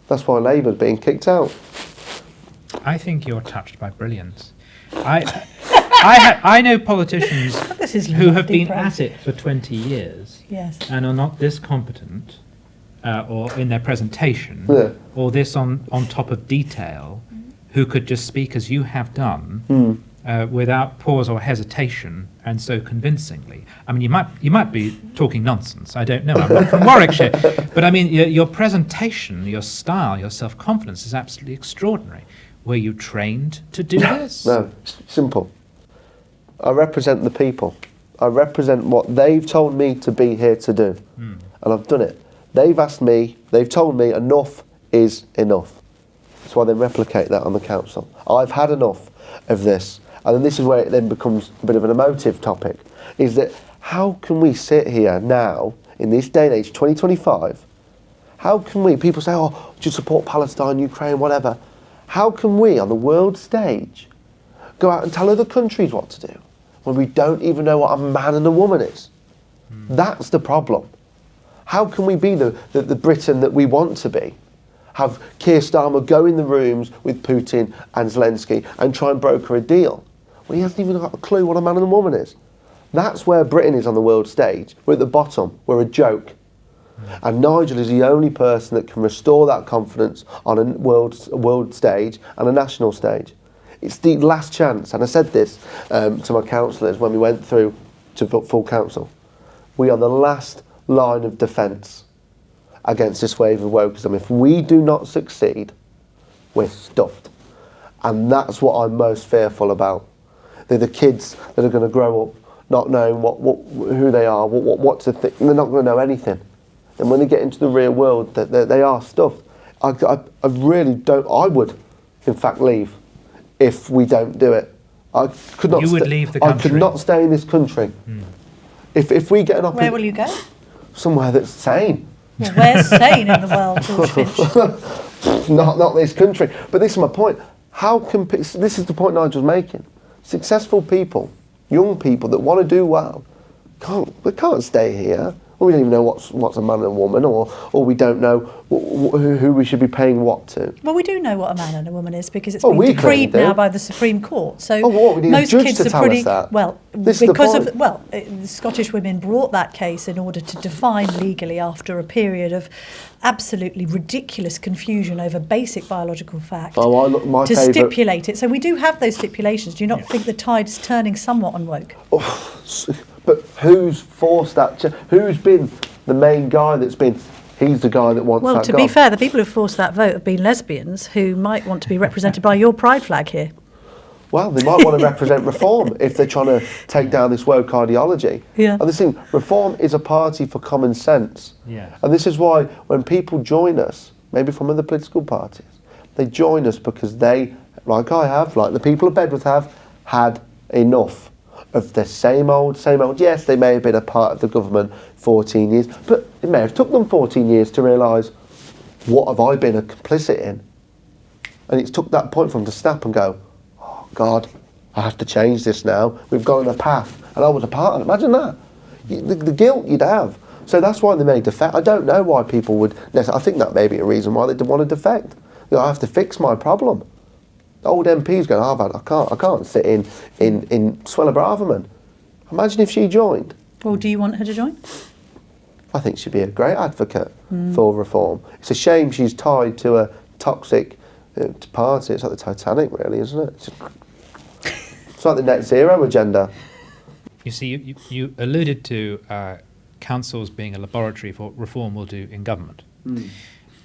That's why Labour's being kicked out. I think you're touched by brilliance. I know politicians who have been at it for 20 years and are not this competent or in their presentation or this on top of detail, who could just speak as you have done without pause or hesitation and so convincingly. I mean, you might be talking nonsense. I don't know. I'm not from Warwickshire. But I mean, your presentation, your style, your self-confidence is absolutely extraordinary. Were you trained to do this? No, simple. I represent the people. I represent what they've told me to be here to do. And I've done it. They've asked me, they've told me enough is enough. So I then replicate that on the council. I've had enough of this. And then this is where it then becomes a bit of an emotive topic, is that how can we sit here now, in this day and age, 2025, how can we, people say, oh, do you support Palestine, Ukraine, whatever. How can we, on the world stage, go out and tell other countries what to do when we don't even know what a man and a woman is? That's the problem. How can we be the Britain that we want to be? Have Keir Starmer go in the rooms with Putin and Zelensky and try and broker a deal when he hasn't even got a clue what a man and a woman is? That's where Britain is on the world stage. We're at the bottom. We're a joke. And Nigel is the only person that can restore that confidence on a world stage and a national stage. It's the last chance, and I said this to my councillors when we went through to full council. We are the last line of defence against this wave of wokeism. If we do not succeed, we're stuffed. And that's what I'm most fearful about. They're the kids that are going to grow up not knowing who they are, what to think. They're not going to know anything. And when they get into the real world, they are stuffed. I really don't. I would, in fact, leave if we don't do it. I could not. You would leave the country? I could not stay in this country. If we get an opportunity. Where will you go? Somewhere that's sane. Well, where's sane in the world, George Finch? Not this country. But this is my point. How can this is the point Nigel's making? Successful people, young people that want to do well, can't stay here. Or we don't even know what's a man and a woman, or we don't know who we should be paying what to. Well, we do know what a man and a woman is because it's been decreed now by the Supreme Court. So we need most a judge kids to are tell pretty us that. well the Scottish women brought that case in order to define legally after a period of absolutely ridiculous confusion over basic biological fact to stipulate it. So we do have those stipulations. Do you not think the tide is turning somewhat on woke? But who's forced that? Who's been the main guy he's the guy that wants that Well, to be fair, the people who forced that vote have been lesbians who might want to be represented by your pride flag here. Well, they might want to represent Reform if they're trying to take down this woke ideology. Yeah. And this thing, Reform is a party for common sense. Yeah. And this is why when people join us, maybe from other political parties, they join us because they, like I have, like the people of Bedworth have, had enough of the same old. Yes, they may have been a part of the government 14 years, but it may have took them 14 years to realise, what have I been complicit in? And it's took that point for them to snap and go, God, I have to change this now. We've gone on a path, and I was a part of it. Imagine that. The guilt you'd have. So that's why they may defect. I don't know why people would necessarily. I think that may be a reason why they didn't want to defect. I have to fix my problem. The old MP's going, I can't sit in Swella Braverman. Imagine if she joined. Well, do you want her to join? I think she'd be a great advocate for Reform. It's a shame she's tied to a toxic party. It's like the Titanic, really, isn't it? It's like the net zero agenda. You see, you alluded to councils being a laboratory for what Reform will do in government.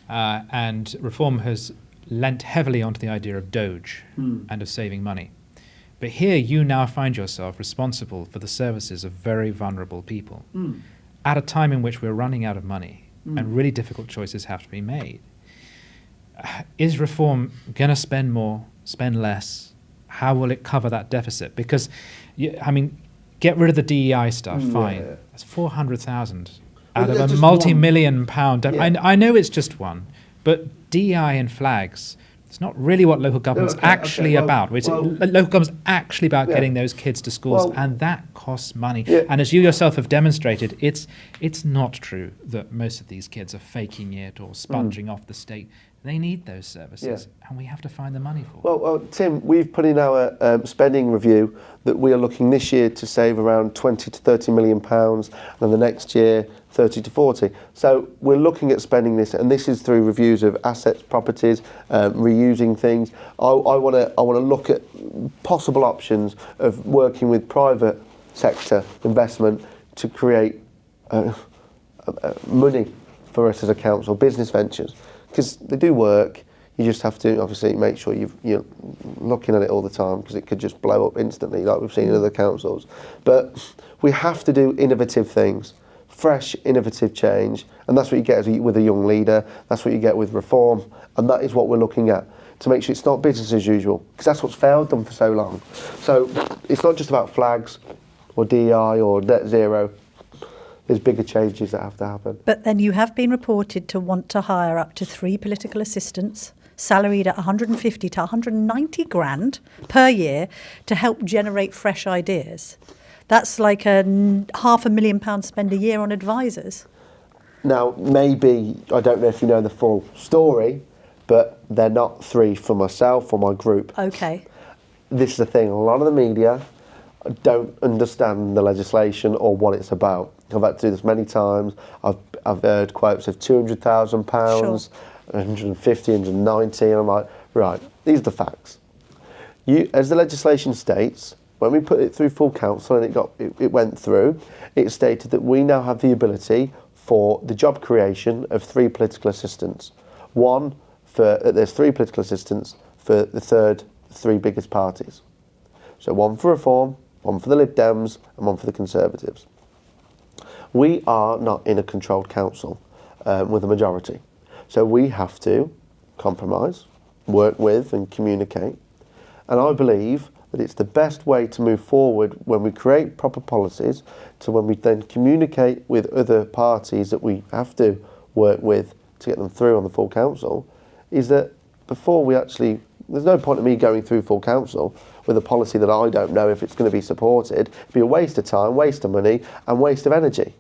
And Reform has lent heavily onto the idea of Doge and of saving money. But here you now find yourself responsible for the services of very vulnerable people at a time in which we're running out of money and really difficult choices have to be made. Is Reform going to spend more, spend less? How will it cover that deficit? Because, get rid of the DEI stuff, fine. Yeah. That's 400,000 out of a multi-million pound. Yeah. I know it's just one, but DEI and flags, it's not really what local government's about. Local government's actually about getting those kids to schools, and that costs money. Yeah. And as you yourself have demonstrated, it's not true that most of these kids are faking it or sponging off the state. They need those services, and we have to find the money for them. Well, Tim, we've put in our spending review that we are looking this year to save around 20 to 30 million pounds, and the next year 30 to 40. So we're looking at spending this, and this is through reviews of assets, properties, reusing things. I want to look at possible options of working with private sector investment to create money for us as a council, business ventures. Because they do work, you just have to obviously make sure you're looking at it all the time, because it could just blow up instantly like we've seen in other councils. But we have to do innovative things, fresh, innovative change, and that's what you get with a young leader, that's what you get with Reform, and that is what we're looking at, to make sure it's not business as usual, because that's what's failed them for so long. So it's not just about flags or DEI or net zero. There's bigger changes that have to happen. But then you have been reported to want to hire up to 3 political assistants, salaried at 150 to 190 grand per year, to help generate fresh ideas. That's like a £500,000 spend a year on advisors. Now, maybe, I don't know if you know the full story, but they're not 3 for myself or my group. Okay. This is the thing, a lot of the media don't understand the legislation or what it's about. I've had to do this many times. I've heard quotes of £200,000, Sure. 150, 190, and I'm like, right, these are the facts. As the legislation states, when we put it through full council and it went through, it stated that we now have the ability for the job creation of 3 political assistants. There's 3 political assistants for the 3 biggest parties. So 1 for Reform, 1 for the Lib Dems, and 1 for the Conservatives. We are not in a controlled council with a majority. So we have to compromise, work with and communicate. And I believe that it's the best way to move forward when we create proper policies, to when we then communicate with other parties that we have to work with to get them through on the full council, is that before we actually, there's no point in me going through full council with a policy that I don't know if it's going to be supported. It'd be a waste of time, waste of money and waste of energy.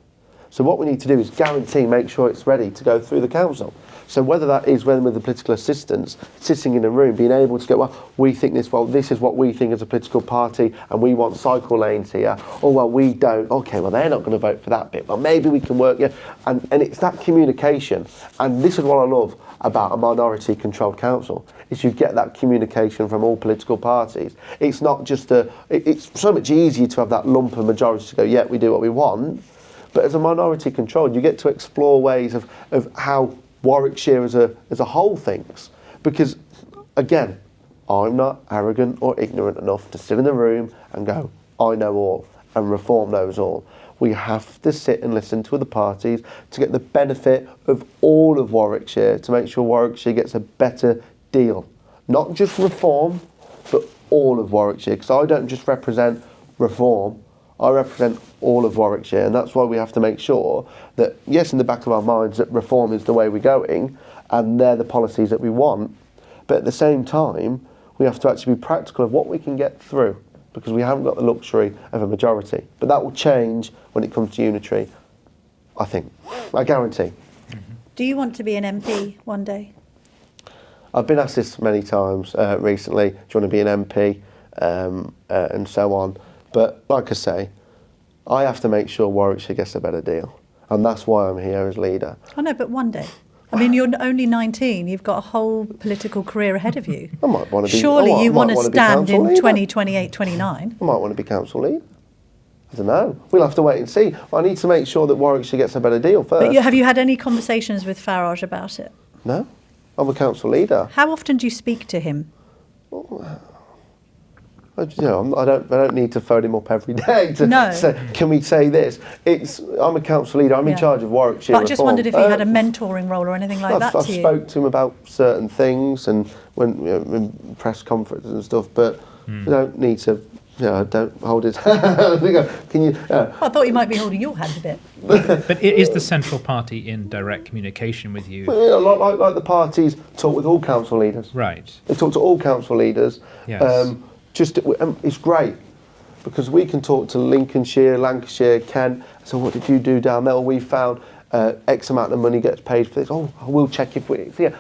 So what we need to do is guarantee, make sure it's ready to go through the council. So whether that is when with the political assistants sitting in a room, being able to go, well, we think this, well, this is what we think as a political party, and we want cycle lanes here. Or, well, we don't. Okay, well, they're not going to vote for that bit. Well, maybe we can work, and it's that communication. And this is what I love about a minority-controlled council, is you get that communication from all political parties. It's not just it's so much easier to have that lump of majority to go, yeah, we do what we want. But as a minority controlled, you get to explore ways of how Warwickshire as a whole thinks. Because, again, I'm not arrogant or ignorant enough to sit in the room and go, I know all, and Reform knows all. We have to sit and listen to other parties to get the benefit of all of Warwickshire, to make sure Warwickshire gets a better deal. Not just Reform, but all of Warwickshire. Because I don't just represent Reform, I represent all of Warwickshire, and that's why we have to make sure that, yes, in the back of our minds, that Reform is the way we're going, and they're the policies that we want, but at the same time, we have to actually be practical of what we can get through, because we haven't got the luxury of a majority. But that will change when it comes to unitary, I think. I guarantee. Do you want to be an MP one day? I've been asked this many times recently, do you want to be an MP, and so on. But like I say, I have to make sure Warwickshire gets a better deal. And that's why I'm here as leader. I know, but one day. I mean, you're only 19. You've got a whole political career ahead of you. I might want to be. Surely you want to stand in leader. 2028, 29. I might want to be council leader. I don't know. We'll have to wait and see. I need to make sure that Warwickshire gets a better deal first. But have you had any conversations with Farage about it? No. I'm a council leader. How often do you speak to him? I don't need to phone him up every day to say, can we say this? I'm a council leader. I'm in charge of Warwickshire. But I just wondered if he had a mentoring role or anything like that I've to you. spoke to him about certain things and when press conferences and stuff, but I don't need to. Don't hold his hand. Can you? I thought you might be holding your hand a bit. But is the central party in direct communication with you? Like the parties talk with all council leaders. Right. They talk to all council leaders. Yes. It's great because we can talk to Lincolnshire, Lancashire, Kent. So what did you do down there? We found X amount of money gets paid for this. Oh, we'll check if we. Yeah,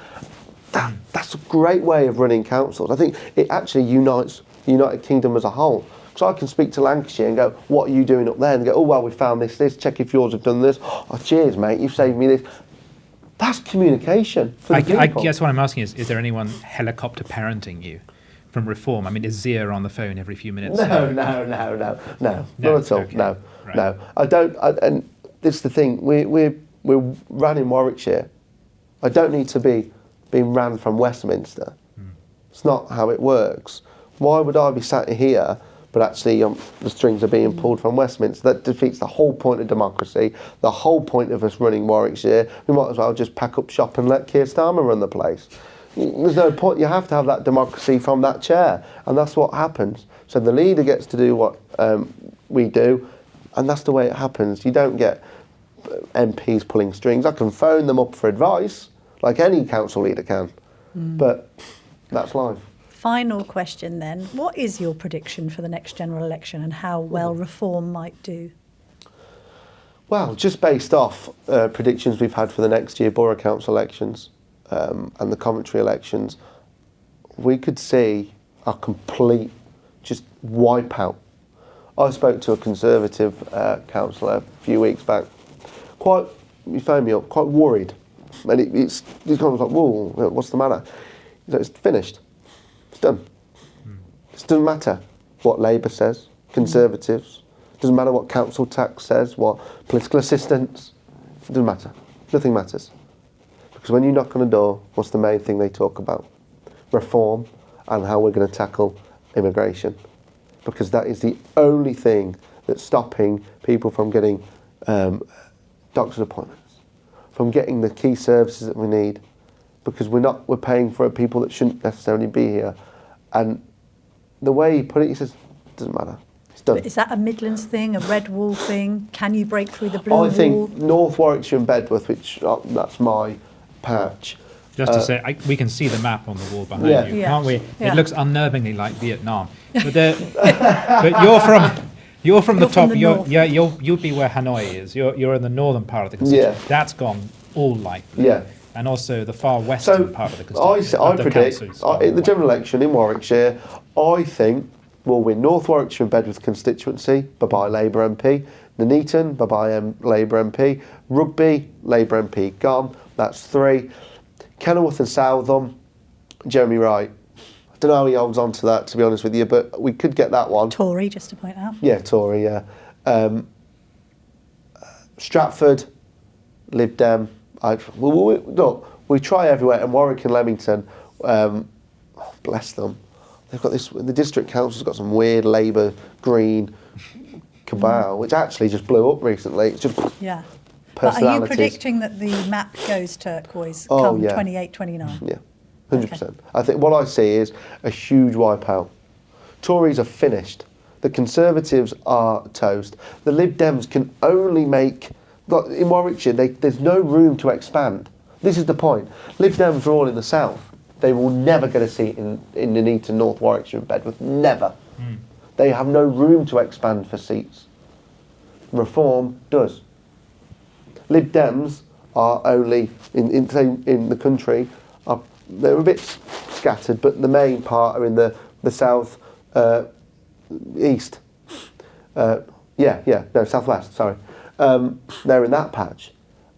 that's a great way of running councils. I think it actually unites United Kingdom as a whole. So I can speak to Lancashire and go, what are you doing up there? And go, oh, well, we found this, check if yours have done this. Oh, cheers, mate, you've saved me this. That's communication for the people. I guess what I'm asking is there anyone helicopter parenting you from Reform? I mean, is Zia on the phone every few minutes? No, not at all, okay. no. Right. No. I don't, and this is the thing, we're ran in Warwickshire. I don't need to be being ran from Westminster. It's not how it works. Why would I be sat here, but actually the strings are being pulled from Westminster? That defeats the whole point of democracy, the whole point of us running Warwickshire. We might as well just pack up shop and let Keir Starmer run the place. There's no point. You have to have that democracy from that chair, and that's what happens. So the leader gets to do what we do, and that's the way it happens. You don't get MPs pulling strings. I can phone them up for advice, like any council leader can, but that's life. Final question then. What is your prediction for the next general election and how well Reform might do? Well, just based off predictions we've had for the next year borough council elections and the Coventry elections, we could see a complete just wipeout. I spoke to a Conservative councillor a few weeks back, he phoned me up, quite worried. And he's kind of like, whoa, what's the matter? He said, it's finished. It's done. It doesn't matter what Labour says, Conservatives. It doesn't matter what council tax says, what political assistance. It doesn't matter. Nothing matters. Because when you knock on a door, what's the main thing they talk about? Reform and how we're going to tackle immigration. Because that is the only thing that's stopping people from getting doctor's appointments, from getting the key services that we need. Because we're paying for people that shouldn't necessarily be here. And the way he put it, he says, it doesn't matter. It's done. But is that a Midlands thing, a red wall thing? Can you break through the blue wall? I think North Warwickshire and Bedworth, which that's my patch. Just to say, we can see the map on the wall behind you, Yeah. can't we? Yeah. It looks unnervingly like Vietnam. But you're from the top. You'll be where Hanoi is. You're in the northern part of the constituency. Yeah. That's gone all light blue. Yeah. And also the far western part of the constituency. I predict, in the general election in Warwickshire, I think we'll win North Warwickshire and Bedworth constituency, bye-bye Labour MP. Nuneaton, bye-bye Labour MP. Rugby, Labour MP gone. That's 3. Kenilworth and Southam, Jeremy Wright. I don't know how he holds on to that, to be honest with you, but we could get that one. Tory, just to point out. Yeah, Tory, yeah. Stratford, Lib Dem. Look, we try everywhere, and Warwick and Leamington, bless them. They've got this. The district council's got some weird Labour Green cabal, which actually just blew up recently. It's just Yeah. But are you personalities. predicting that the map goes turquoise Oh, come yeah. 28, 29? Yeah, 100%. I think what I see is a huge wipeout. Tories are finished. The Conservatives are toast. The Lib Dems can only make... Like in Warwickshire, there's no room to expand. This is the point. Lib Dems are all in the south. They will never get a seat in Nuneaton, North Warwickshire and Bedworth. Never. They have no room to expand for seats. Reform does. Lib Dems are only, in the country, they're a bit scattered, but the main part are in the south, east. Southwest, sorry. They're in that patch.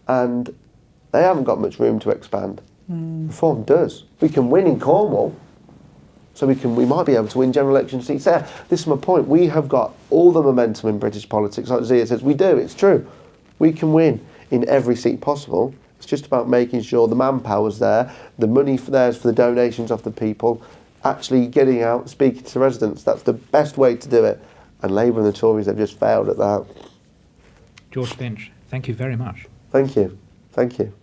And they haven't got much room to expand. Reform does. We can win in Cornwall, so we might be able to win general election seats there. This is my point. We have got all the momentum in British politics. Like Zia says, we do. It's true. We can win in every seat possible. It's just about making sure the manpower's there, the money there's for the donations of the people, actually getting out, speaking to residents. That's the best way to do it. And Labour and the Tories have just failed at that. George Finch, thank you very much. Thank you. Thank you.